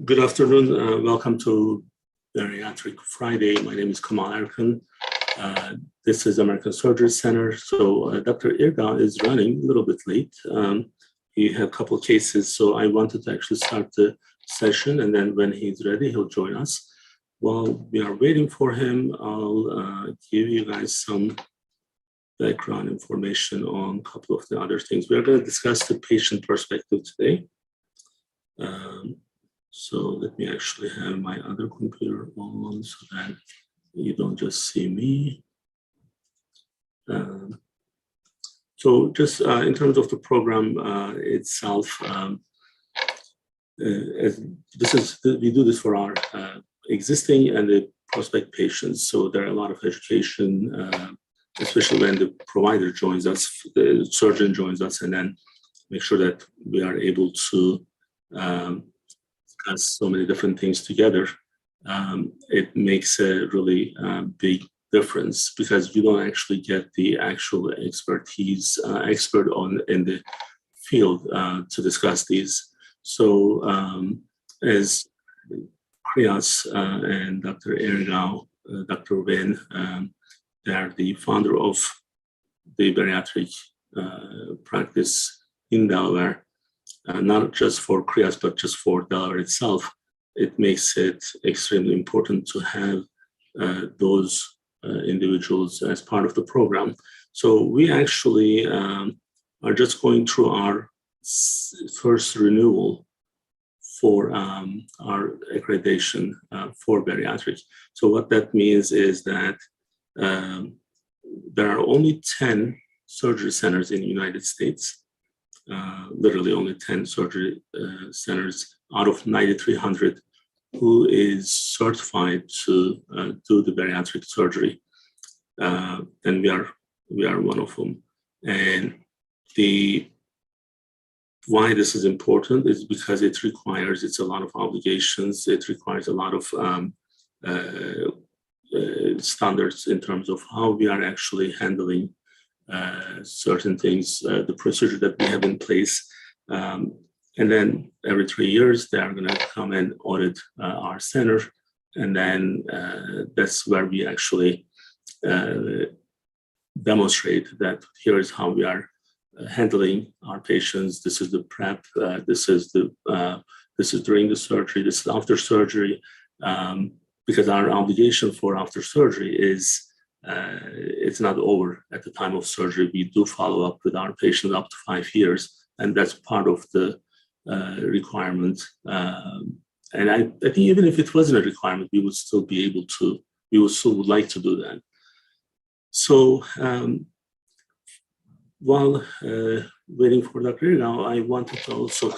Good afternoon. Welcome to Bariatric Friday. My name is Kemal Erkan. This is American Surgery Center. So Dr. Irgau is running a little bit late. He had a couple of cases, so I wanted to actually start the session, and then when he's ready, he'll join us. While we are waiting for him, I'll give you guys some background information on a couple of the other things. We are going to discuss the patient perspective today. So let me actually have my other computer on so that you don't just see me. So just in terms of the program itself, we do this for our existing and the prospect patients. So there are a lot of education, especially when the provider joins us, the surgeon joins us, and then make sure that we are able to discuss so many different things together. It makes a really big difference because you don't actually get the actual expertise, expert in the field to discuss these. So as CHRIAS and Dr. Irgau, Dr. Wen, they are the founder of the bariatric practice in Delaware, not just for CHRIAS, but just for Delaware itself. It makes it extremely important to have those individuals as part of the program. So we actually are just going through our first renewal for our accreditation for bariatric. So what that means is that there are only 10 surgery centers in the United States, literally only 10 surgery centers out of 9,300 who is certified to do the bariatric surgery. And we are one of them. And why this is important is because it's a lot of obligations. It requires a lot of standards in terms of how we are actually handling certain things, the procedure that we have in place. And then every 3 years, they are going to come and audit our center. And then that's where we actually demonstrate that here is how we are handling our patients. This is the prep. This is during the surgery. This is after surgery. Because our obligation for after surgery is it's not over at the time of surgery. We do follow up with our patients up to 5 years, and that's part of the requirement. And I think even if it wasn't a requirement, we would still would like to do that. So while waiting for Dr. Irgau, I wanted to also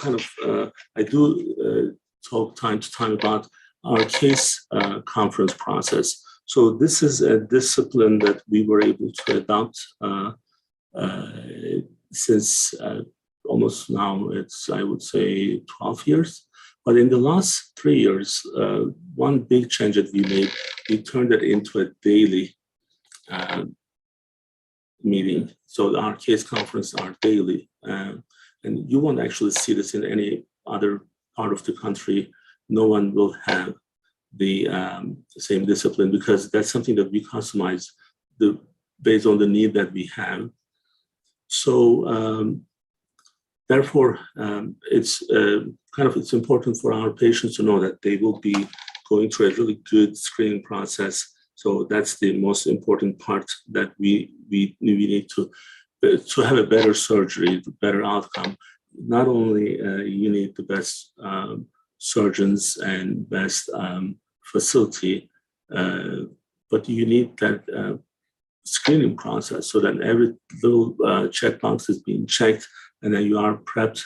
I do talk time to time about our case conference process. So this is a discipline that we were able to adopt since almost now I would say 12 years. But in the last 3 years, one big change that we made, we turned it into a daily meeting. So our case conferences are daily. And you won't actually see this in any other part of the country. No one will have the same discipline because that's something that we customize based on the need that we have. So therefore, it's important for our patients to know that they will be going through a really good screening process. So that's the most important part that we need to have a better surgery, better outcome. Not only you need the best surgeons and best facility, but you need that screening process so that every little checkbox is being checked and then you are prepped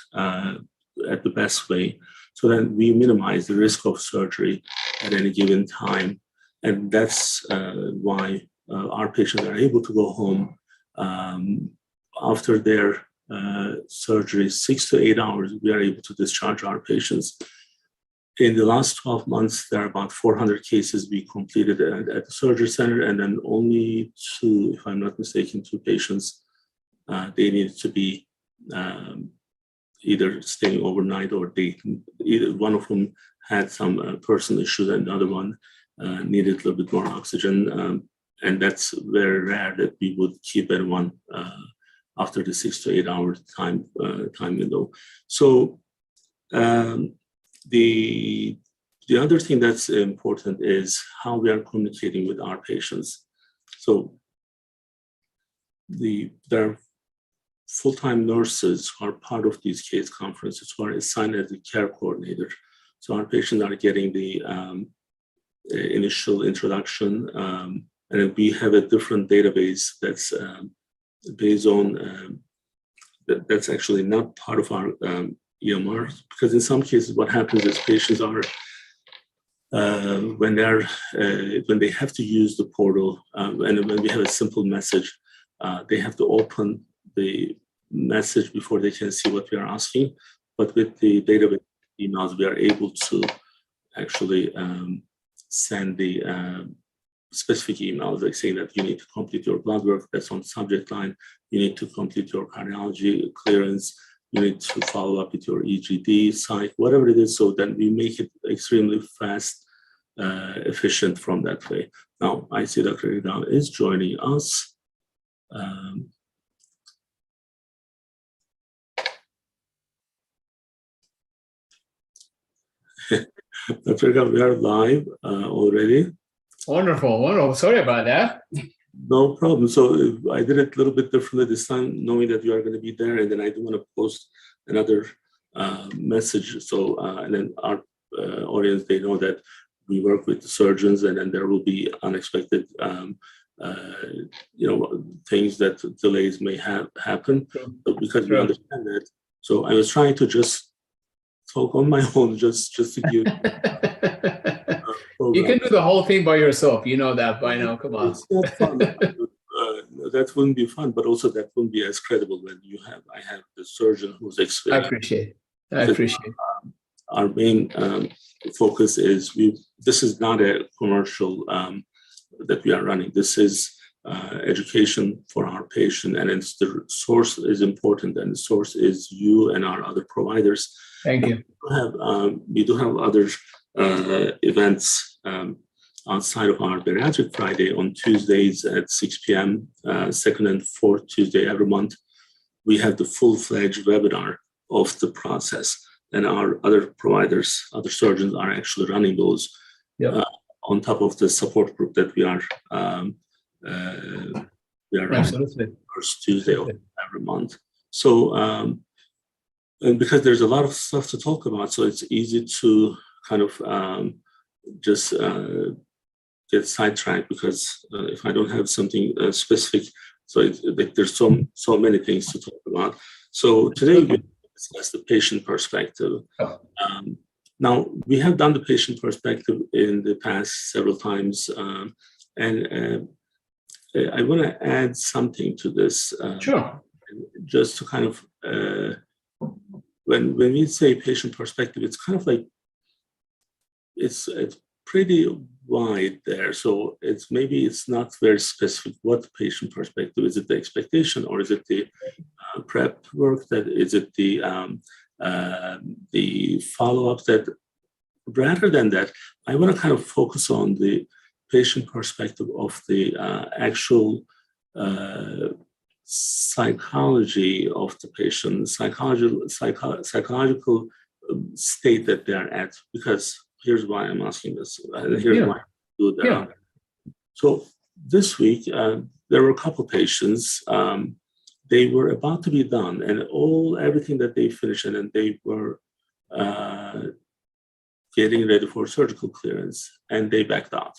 at the best way. So then we minimize the risk of surgery at any given time. And that's why our patients are able to go home after their surgery, 6 to 8 hours, we are able to discharge our patients. In the last 12 months, there are about 400 cases we completed at the surgery center, and then only 2, if I'm not mistaken, 2 patients, they needed to be either staying overnight or either one of them had some personal issues and the other one needed a little bit more oxygen. And that's very rare that we would keep anyone after the 6 to 8 hour time window. So the other thing that's important is how we are communicating with our patients. So there are full-time nurses who are part of these case conferences who are assigned as a care coordinator. So our patients are getting the initial introduction, and we have a different database that's based on that's actually not part of our EMR, because in some cases what happens is patients are when they have to use the portal, and when we have a simple message, they have to open the message before they can see what we are asking. But with the database emails, we are able to actually send the specific emails, like saying that you need to complete your blood work, that's on subject line, you need to complete your cardiology clearance, you need to follow up with your EGD, psych, whatever it is, so then we make it extremely fast, efficient from that way. Now, I see Dr. Irgau is joining us. Dr. Irgau, we are live already. Wonderful. Sorry about that. No problem. So I did it a little bit differently this time, knowing that you are going to be there, and then I do want to post another message. So and then our audience, they know that we work with the surgeons, and then there will be unexpected, things that delays may happen, but because we understand that. So I was trying to just talk on my own, just to give. You can do the whole thing by yourself. You know that by now. Come on. It's not fun. That wouldn't be fun, but also that wouldn't be as credible when I have the surgeon who's experienced. I appreciate. Our main focus is this is not a commercial that we are running. This is education for our patient, and it's the source is important, and the source is you and our other providers. Thank you. We do have other events outside of our Bariatric Friday on Tuesdays at 6 p.m., second and fourth Tuesday every month. We have the full-fledged webinar of the process, and our other providers, other surgeons are actually running those on top of the support group that we are running first Tuesday of every month. So, and because there's a lot of stuff to talk about, so it's easy to kind of just get sidetracked, because if I don't have something specific, so there's so many things to talk about. So today we discuss the patient perspective. Now, we have done the patient perspective in the past several times, and I want to add something to this. Sure. Just to kind of, when we say patient perspective, it's kind of like, it's pretty wide there. So maybe it's not very specific what patient perspective. Is it the expectation, or is it the prep work? Is it the follow-up? That rather than that, I want to kind of focus on the patient perspective of the actual psychology of the patient, psychological state that they are at. Because here's why I'm asking this. Here's why I do that. So this week, there were a couple patients. They were about to be done, and everything that they finished, and then they were getting ready for surgical clearance, and they backed out.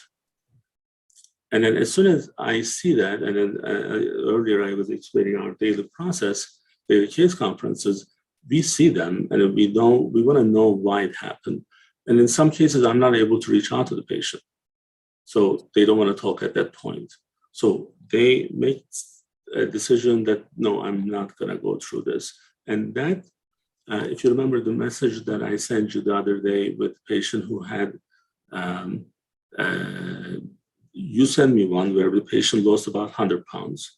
And then as soon as I see that, and then earlier I was explaining our daily process, daily case conferences, we see them, and we want to know why it happened. And in some cases, I'm not able to reach out to the patient. So they don't want to talk at that point. So they make a decision that, no, I'm not going to go through this. And that, if you remember the message that I sent you the other day with the patient who had, you sent me one where the patient lost about 100 pounds.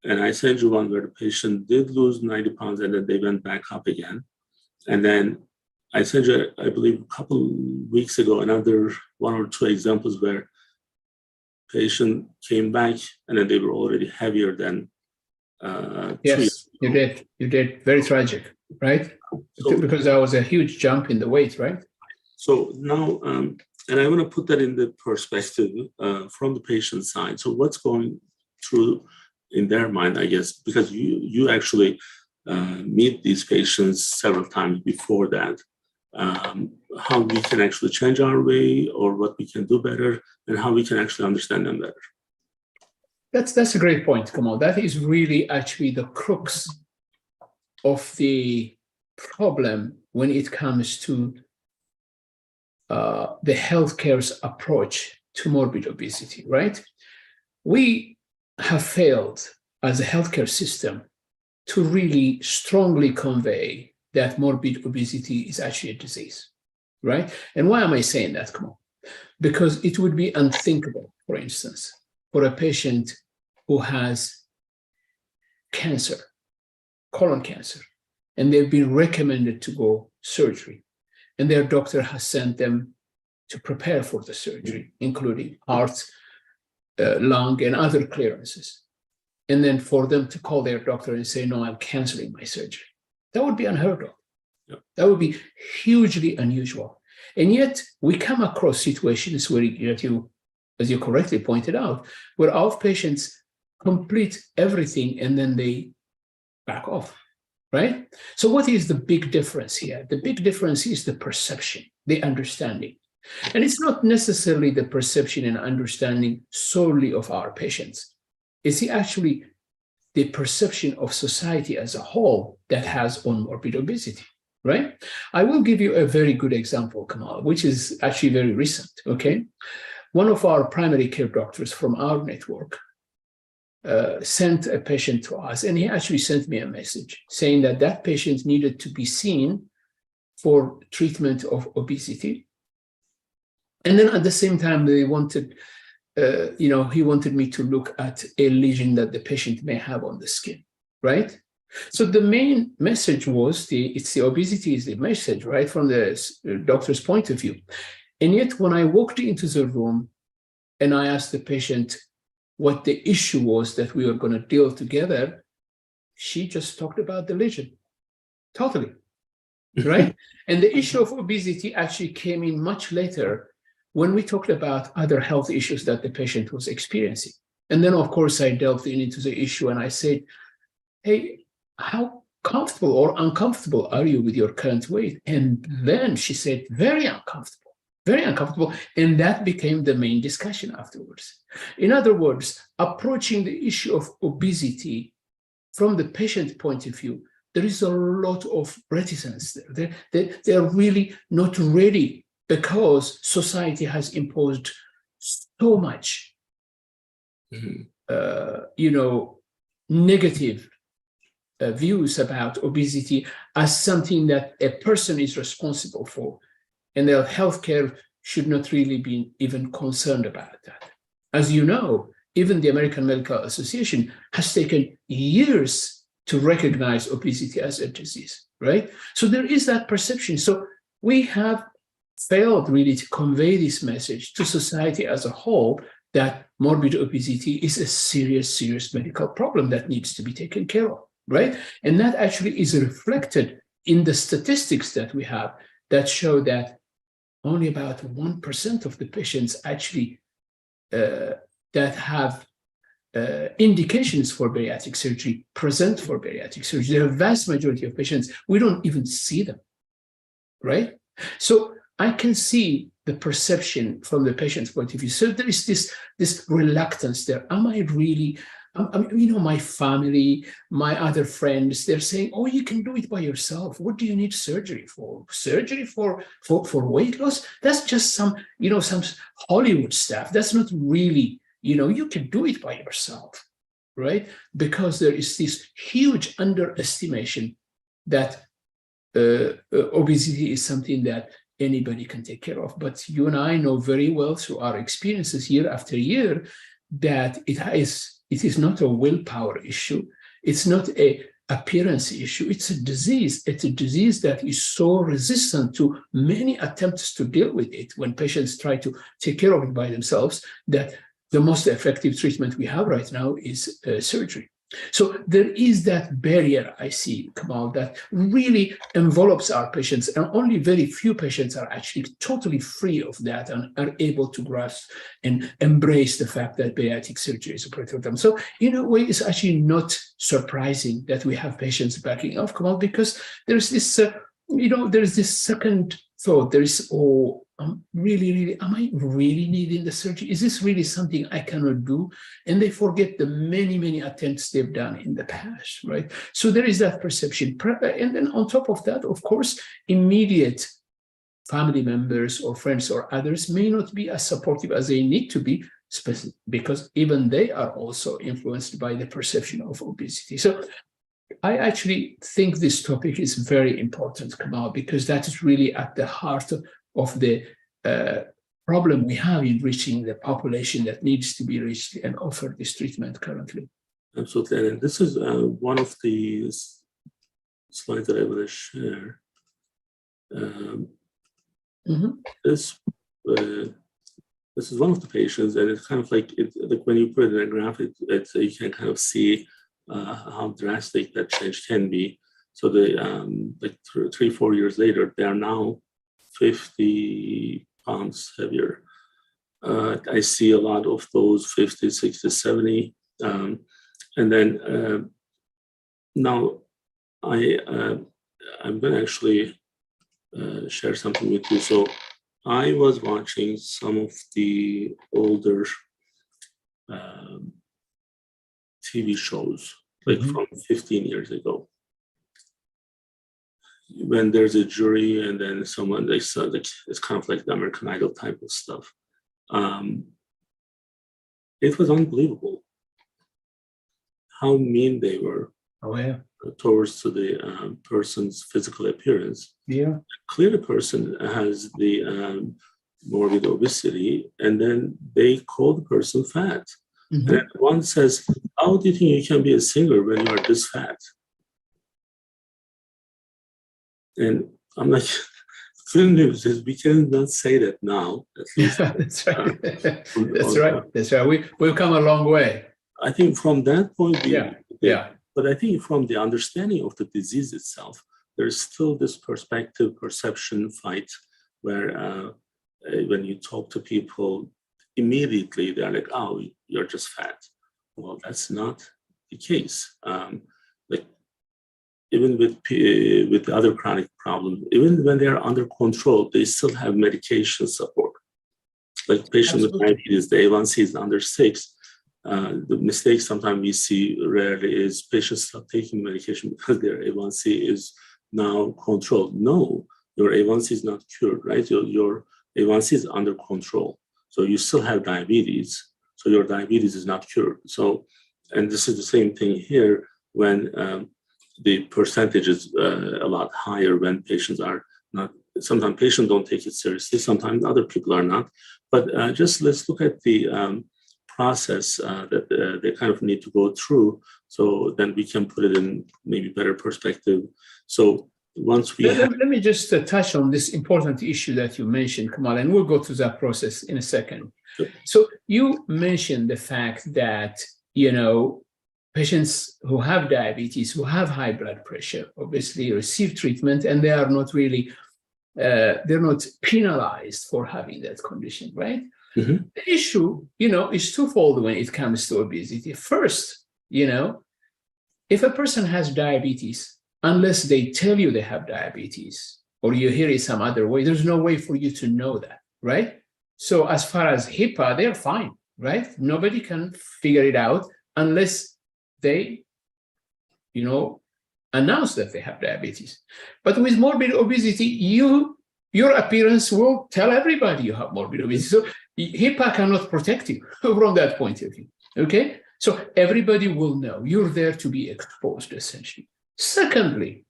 And I sent you one where the patient did lose 90 pounds, and then they went back up again. And then I sent you, I believe, a couple weeks ago, another 1 or 2 examples where patient came back and then they were already heavier than 2 years Yes, ago. you did. Very tragic, right? So, Because there was a huge jump in the weight, right? so now, and I want to put that in the perspective from the patient side. So what's going through in their mind, I guess, because you actually meet these patients several times before that, how we can actually change our way or what we can do better and how we can actually understand them better. That's a great point, Kemal. That is really actually the crux of the problem when it comes to the healthcare's approach to morbid obesity, right? We have failed as a healthcare system to really strongly convey that morbid obesity is actually a disease, right? And why am I saying that, Kemal? Because it would be unthinkable, for instance, for a patient who has cancer, colon cancer, and they've been recommended to go surgery, and their doctor has sent them to prepare for the surgery, including heart, lung, and other clearances. And then for them to call their doctor and say, no, I'm canceling my surgery. That would be unheard of. Yeah. That would be hugely unusual. And yet we come across situations where, as you correctly pointed out, where our patients complete everything and then they back off, right? So what is the big difference here? The big difference is the perception, the understanding. And it's not necessarily the perception and understanding solely of our patients. It's actually the perception of society as a whole that has on morbid obesity, right? I will give you a very good example, Kemal, which is actually very recent, okay? One of our primary care doctors from our network sent a patient to us, and he actually sent me a message saying that that patient needed to be seen for treatment of obesity. And then at the same time, they wanted, he wanted me to look at a lesion that the patient may have on the skin, right? So the main message was it's the obesity is the message, right, from the doctor's point of view. And yet when I walked into the room and I asked the patient what the issue was that we were going to deal together, she just talked about the lesion, totally, right? And the issue of obesity actually came in much later when we talked about other health issues that the patient was experiencing. And then, of course, I delved into the issue and I said, hey, how comfortable or uncomfortable are you with your current weight? And then she said, very uncomfortable, very uncomfortable. And that became the main discussion afterwards. In other words, approaching the issue of obesity from the patient point of view, there is a lot of reticence there. They're really not ready because society has imposed so much, negative views about obesity as something that a person is responsible for, and their healthcare should not really be even concerned about that. As you know, even the American Medical Association has taken years to recognize obesity as a disease, right? So there is that perception. So we have failed really to convey this message to society as a whole that morbid obesity is a serious, serious medical problem that needs to be taken care of, right? And that actually is reflected in the statistics that we have that show that only about 1% of the patients actually that have indications for bariatric surgery present for bariatric surgery. The vast majority of patients, we don't even see them, right? So I can see the perception from the patient's point of view. So there is this reluctance there. Am I really, my family, my other friends, they're saying, oh, you can do it by yourself. What do you need surgery for? Surgery for weight loss? That's just some Hollywood stuff. That's not really, you can do it by yourself, right? Because there is this huge underestimation that obesity is something that anybody can take care of. But you and I know very well through our experiences year after year that it is not a willpower issue. It's not a appearance issue. It's a disease. It's a disease that is so resistant to many attempts to deal with it when patients try to take care of it by themselves, that the most effective treatment we have right now is surgery. So there is that barrier, I see, Kemal, that really envelops our patients, and only very few patients are actually totally free of that and are able to grasp and embrace the fact that bariatric surgery is appropriate for them. So in a way, it's actually not surprising that we have patients backing off, Kemal, because there's this, there's this second thought. There is, am I really needing the surgery? Is this really something I cannot do? And they forget the many, many attempts they've done in the past, right? So there is that perception. And then on top of that, of course, immediate family members or friends or others may not be as supportive as they need to be, because even they are also influenced by the perception of obesity. So I actually think this topic is very important, Kemal, because that is really at the heart of the problem we have in reaching the population that needs to be reached and offer this treatment currently. Absolutely. And this is one of the slides that I want to share. This is one of the patients, and it's kind of like when you put it in a graph, you can kind of see how drastic that change can be. So they, like 3-4 years later, they are now 50 pounds heavier. I see a lot of those 50, 60, 70. And then now I'm going to actually share something with you. So I was watching some of the older TV shows, like from 15 years ago, when there's a jury and then someone, it's kind of like the American Idol type of stuff. It was unbelievable how mean they were towards the person's physical appearance. Yeah, Clearly, the person has the morbid obesity, and then they call the person fat. And one says, how do you think you can be a singer when you are this fat? And I'm like, good news is we cannot say that now, at least. That's right. That's right. We've come a long way. I think from that point, yeah. But I think from the understanding of the disease itself, there's still this perception fight where when you talk to people, immediately they're like, oh, you're just fat. Well, that's not the case. Like even with the other chronic problems, even when they are under control, they still have medication support. Like patients with diabetes, the A1C is under 6. The mistake sometimes we see rarely is patients stop taking medication because their A1C is now controlled. No, your A1C is not cured, right? Your A1C is under control. So you still have diabetes. So your diabetes is not cured. So, and this is the same thing here when the percentage is a lot higher when patients are not, sometimes patients don't take it seriously, sometimes other people are not. But just let's look at the process that they kind of need to go through, so then we can put it in maybe better perspective. So once we let me just touch on this important issue that you mentioned, Kemal, and we'll go through that process in a second. Sure. So you mentioned the fact that, patients who have diabetes, who have high blood pressure, obviously receive treatment, and they are not really, they're not penalized for having that condition, right? The issue, is twofold when it comes to obesity. First, if a person has diabetes, unless they tell you they have diabetes or you hear it some other way, there's no way for you to know that, right? So as far as HIPAA, they're fine, right? Nobody can figure it out unless they, announce that they have diabetes. But with morbid obesity, your appearance will tell everybody you have morbid obesity. So HIPAA cannot protect you from that point of view, okay? So everybody will know you're there to be exposed, essentially. Secondly,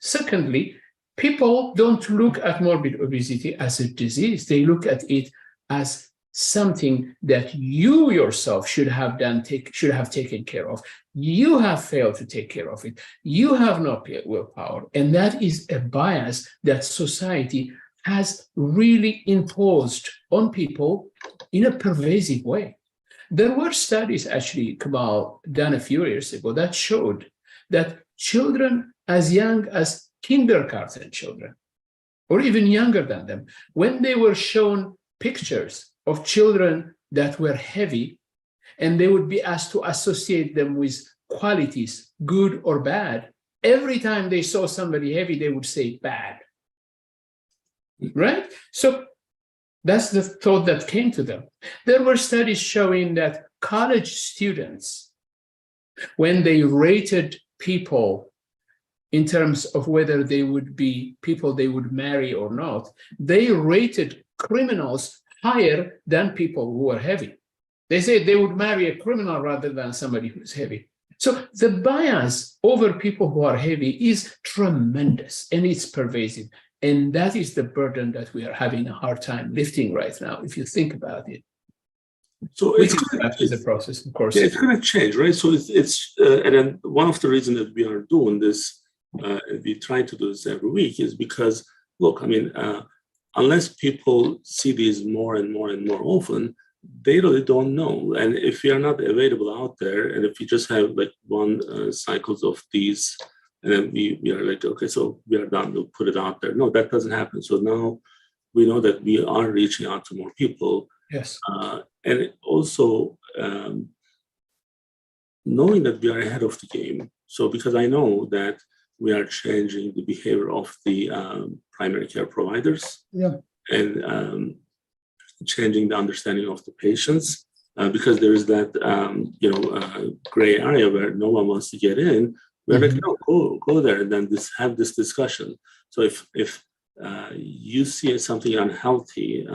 people don't look at morbid obesity as a disease. They look at it as something that you yourself should have taken care of. You have failed to take care of it. You have no willpower. And that is a bias that society has really imposed on people in a pervasive way. There were studies, actually, Kemal, done a few years ago that showed that children as young as kindergarten children, or even younger than them, when they were shown pictures of children that were heavy, and they would be asked to associate them with qualities, good or bad, every time they saw somebody heavy, they would say bad. Right? So that's the thought that came to them. There were studies showing that college students, when they rated people in terms of whether they would be people they would marry or not, they rated criminals higher than people who were heavy. They said they would marry a criminal rather than somebody who's heavy. So the bias over people who are heavy is tremendous, and it's pervasive. And that is the burden that we are having a hard time lifting right now, if you think about it. So it's the process, of course. Yeah, it's going to change, right? So and then one of the reasons that we are doing this, we try to do this every week, is because, look, I mean, unless people see these more and more and more often, they really don't know. And if we are not available out there, and if we just have like one cycles of these, and then we are like, okay, so we are done, we'll put it out there. No, that doesn't happen. So now we know that we are reaching out to more people. Yes. And also knowing that we are ahead of the game. So because I know that we are changing the behavior of the primary care providers, and changing the understanding of the patients, because there is that gray area where no one wants to get in. We're like, no, go there and then have this discussion. So if you see something unhealthy,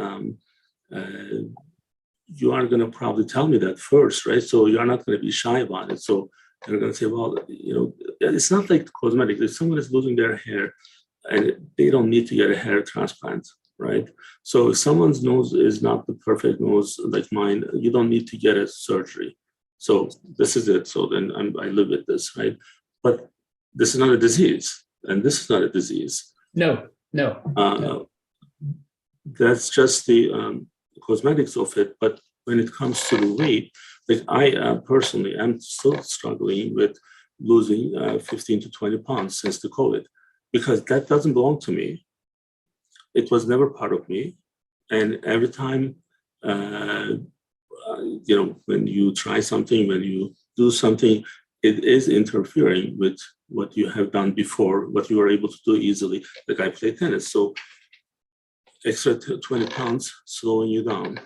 you are going to probably tell me that first, right? So you're not going to be shy about it. So you're going to say, well, it's not like cosmetics. If someone is losing their hair and they don't need to get a hair transplant, right? So if someone's nose is not the perfect nose like mine, you don't need to get a surgery. So this is it. So then I live with this, right? But this is not a disease, and this is not a disease. No. That's just the cosmetics of it. But when it comes to the weight, like I personally am still struggling with losing 15 to 20 pounds since the COVID, because that doesn't belong to me. It was never part of me. And every time, when you try something, when you do something, it is interfering with what you have done before, what you were able to do easily. Like I play tennis, so extra 20 pounds slowing you down,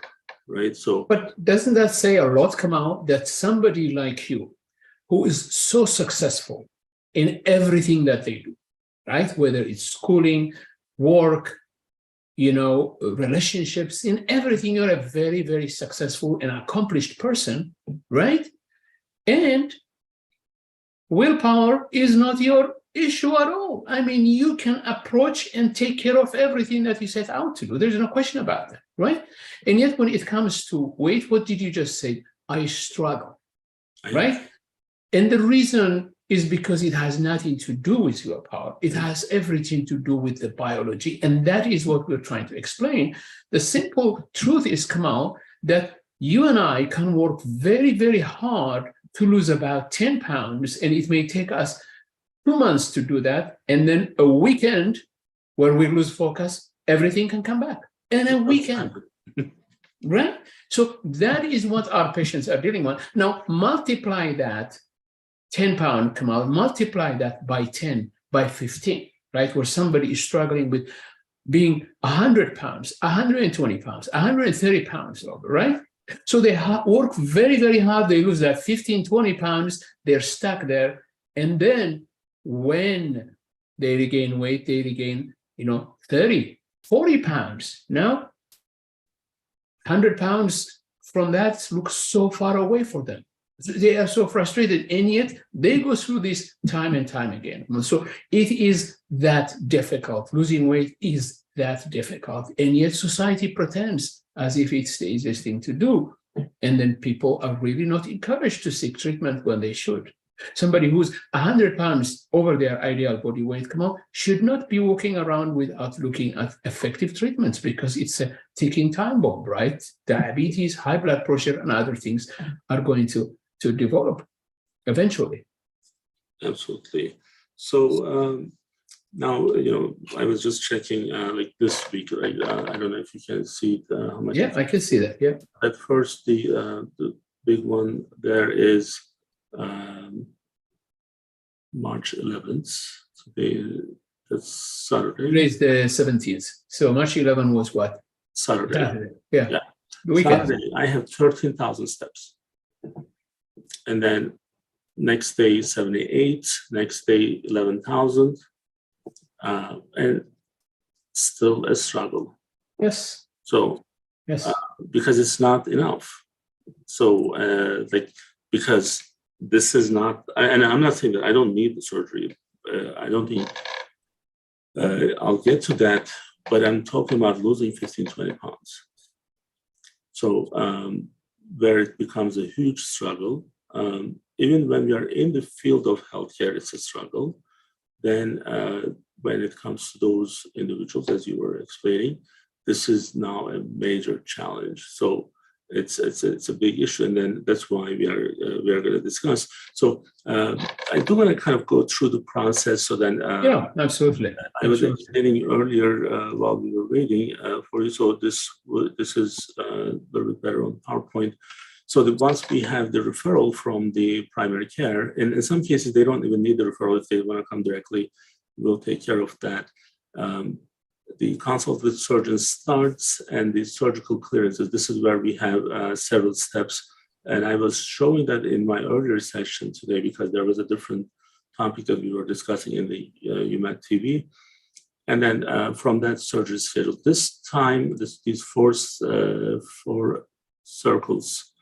right? So, but doesn't that say a lot, Kemal, that somebody like you, who is so successful in everything that they do, right? Whether it's schooling, work, relationships, in everything, you're a very, very successful and accomplished person, right? And willpower is not your issue at all. I mean, you can approach and take care of everything that you set out to do. There's no question about that, right? And yet when it comes to weight, what did you just say? I struggle, right? And the reason is because it has nothing to do with willpower. It has everything to do with the biology. And that is what we're trying to explain. The simple truth is, Kemal, that you and I can work very, very hard to lose about 10 pounds, and it may take us 2 months to do that. And then a weekend where we lose focus, everything can come back in a weekend, right? So that is what our patients are dealing with. Now, multiply that 10 pound, Kemal, multiply that by 10, by 15, right? Where somebody is struggling with being 100 pounds, 120 pounds, 130 pounds over, right? So they work very, very hard. They lose that 15, 20 pounds. They're stuck there. And then when they regain weight, they regain, 30, 40 pounds. Now, 100 pounds from that looks so far away for them. They are so frustrated, and yet they go through this time and time again. So it is that difficult. Losing weight is that difficult, and yet society pretends as if it's the easiest thing to do. And then people are really not encouraged to seek treatment when they should. Somebody who's 100 pounds over their ideal body weight, Kemal, should not be walking around without looking at effective treatments, because it's a ticking time bomb, right? Diabetes, high blood pressure, and other things are going to develop eventually. Absolutely. So now, I was just checking like this week, like, I don't know if you can see it, how much. Yeah, I can see that. Yeah. At first, the big one there is March 11th. So that's Saturday. Today is the 17th. So March 11 was what? Saturday. Yeah. Yeah. The weekend. Saturday, I have 13,000 steps. And then next day, 78. Next day, 11,000. And still a struggle. Yes. So, yes. Because it's not enough. So, because this is not, and I'm not saying that I don't need the surgery. I don't think I'll get to that, but I'm talking about losing 15, 20 pounds. So, where it becomes a huge struggle, even when we are in the field of healthcare, it's a struggle. Then, when it comes to those individuals, as you were explaining, this is now a major challenge. So it's a big issue, and then that's why we are going to discuss. So I do want to kind of go through the process. So then, yeah, absolutely. I was explaining earlier while we were waiting for you. So this is a little bit better on PowerPoint. So that once we have the referral from the primary care, and in some cases they don't even need the referral. If they want to come directly, we'll take care of that. The consult with surgeons starts, and the surgical clearances. This is where we have several steps. And I was showing that in my earlier session today because there was a different topic that we were discussing in the UMAT TV. And then from that surgery schedule, this time, these four circles,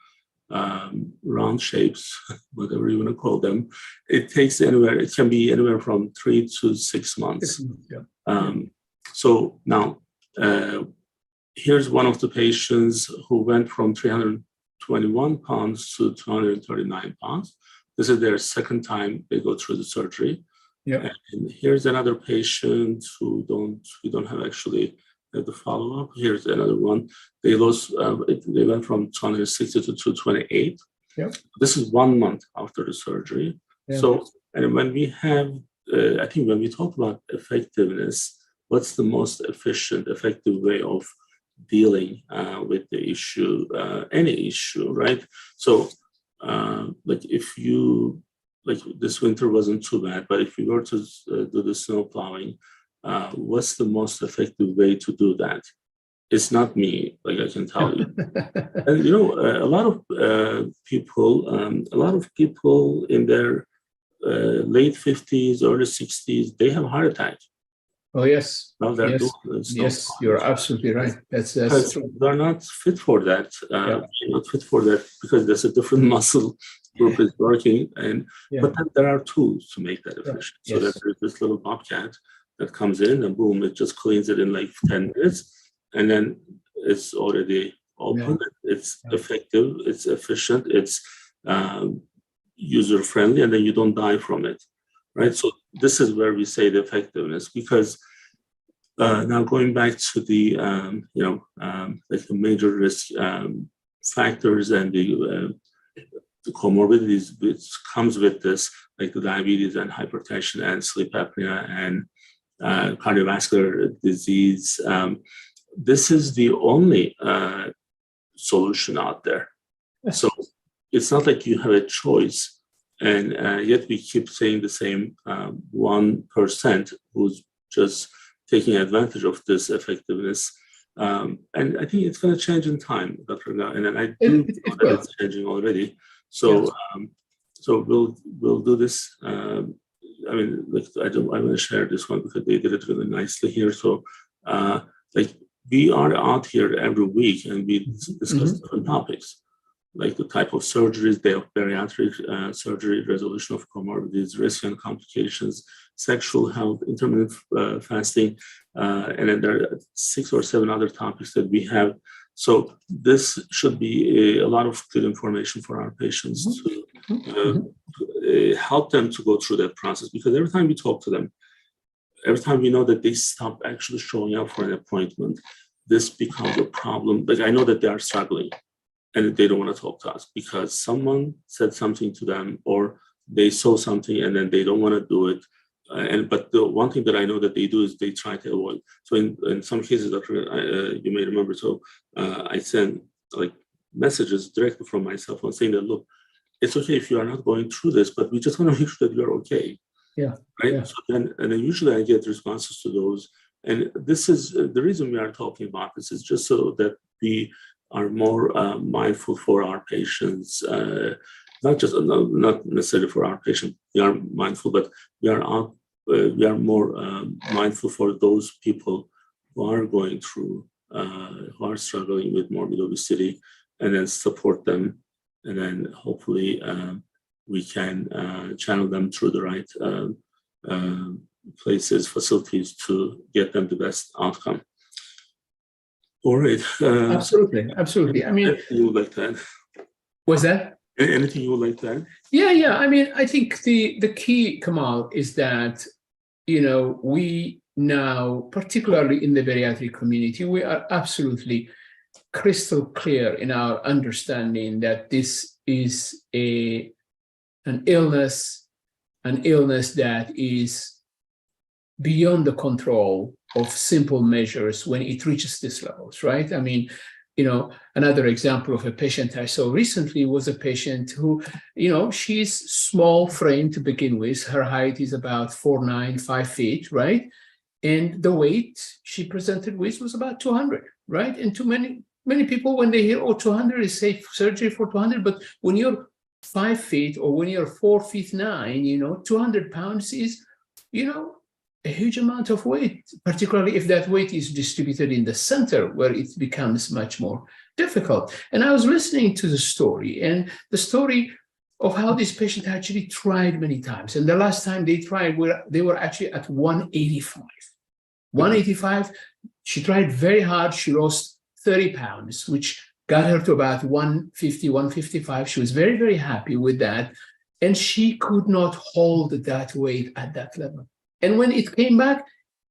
round shapes, whatever you want to call them, it can be anywhere from 3 to 6 months. Yeah. So now, here's one of the patients who went from 321 pounds to 239 pounds. This is their second time they go through the surgery. Yeah. And here's another patient who we don't have actually the follow-up. Here's another one. They went from 260 to 228. Yeah. This is 1 month after the surgery. Yeah. So, and when we have, I think when we talk about effectiveness, what's the most effective way of dealing with the issue, any issue, right? So, this winter wasn't too bad, but if you were to do the snow plowing, what's the most effective way to do that? It's not me, I can tell you. And a lot of people in their late 50s, early 60s, they have heart attacks. Oh yes. Now they're yes, you're absolutely right. That's true. They're not fit for that. They're not fit for that because there's a different muscle group is working, but then there are tools to make that efficient. So that there's this little bobcat that comes in and boom, it just cleans it in 10 minutes, and then it's already open. It's effective. It's efficient. It's user friendly, and then you don't die from it. Right. So this is where we say the effectiveness, because now going back to the the major risk factors and the comorbidities which comes with this, like the diabetes and hypertension and sleep apnea and cardiovascular disease. This is the only solution out there. So it's not like you have a choice. And yet we keep saying the same 1% who's just taking advantage of this effectiveness. And I think it's going to change in time, Dr. Irgau. And then I do know that it's changing already. So so we'll do this. I want to share this one because they did it really nicely here. So we are out here every week and we discuss different topics, like the type of surgeries, day of bariatric surgery, resolution of comorbidities, risk and complications, sexual health, intermittent fasting, and then there are 6 or 7 other topics that we have So this should be a lot of good information for our patients to help them to go through that process, because every time we talk to them, every time we know that they stop actually showing up for an appointment, this becomes a problem. Like, I know that they are struggling and they don't want to talk to us because someone said something to them, or they saw something and then they don't want to do it. But the one thing that I know that they do is they try to avoid. So in some cases, Dr., you may remember, I send like messages directly from my cell phone saying that, look, it's okay if you are not going through this, but we just want to make sure that you are okay. Yeah. Right. Yeah. So then usually I get responses to those. And this is the reason we are talking about this, is just so that we are more mindful for our patients, not necessarily for our patient. We are mindful, but we are more mindful for those people who are going through, who are struggling with morbid obesity, and then support them, and then hopefully we can channel them through the right places, facilities to get them the best outcome. All right. Absolutely. I mean, anything you would like to add? Was that? Anything you would like to add? Yeah. I mean, I think the key, Kemal, is that, we now, particularly in the bariatric community, we are absolutely crystal clear in our understanding that this is an illness that is beyond the control of simple measures when it reaches these levels, right? I mean, another example of a patient I saw recently was a patient who, she's small frame to begin with. Her height is about 4'9", 5 feet, right? And the weight she presented with was about 200, right? And too many people, when they hear, 200 is safe surgery for 200, but when you're 5 feet or when you're 4'9", 200 pounds is, a huge amount of weight, particularly if that weight is distributed in the center, where it becomes much more difficult. And I was listening to the story of how this patient actually tried many times. And the last time they tried, they were actually at 185. 185, she tried very hard. She lost 30 pounds, which got her to about 150, 155. She was very, very happy with that. And she could not hold that weight at that level. And when it came back,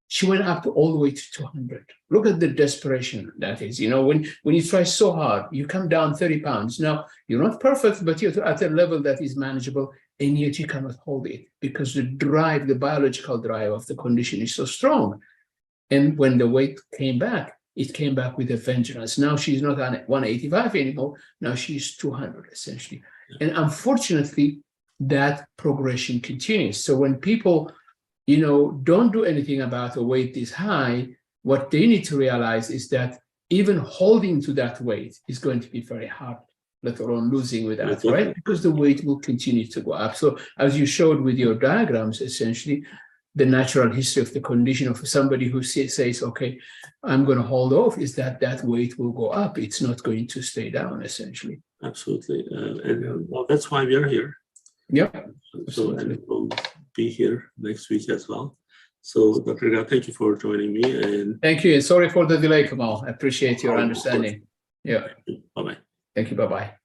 she went up all the way to 200. Look at the desperation that is. When you try so hard, you come down 30 pounds. Now, you're not perfect, but you're at a level that is manageable, and yet you cannot hold it because the biological drive of the condition is so strong. And when the weight came back, it came back with a vengeance. Now she's not on 185 anymore. Now she's 200, essentially. And unfortunately, that progression continues. So when people don't do anything about a weight this high, what they need to realize is that even holding to that weight is going to be very hard, let alone losing with that, right? Because the weight will continue to go up. So as you showed with your diagrams, essentially, the natural history of the condition of somebody who says, okay, I'm going to hold off, is that weight will go up. It's not going to stay down, essentially. Absolutely. Well, that's why we are here. Yeah. So, and we'll be here next week as well. So, Dr. Irgau, thank you for joining me. And thank you. And sorry for the delay, Kemal. I appreciate your understanding. Yeah. Bye-bye. Thank you. Bye-bye.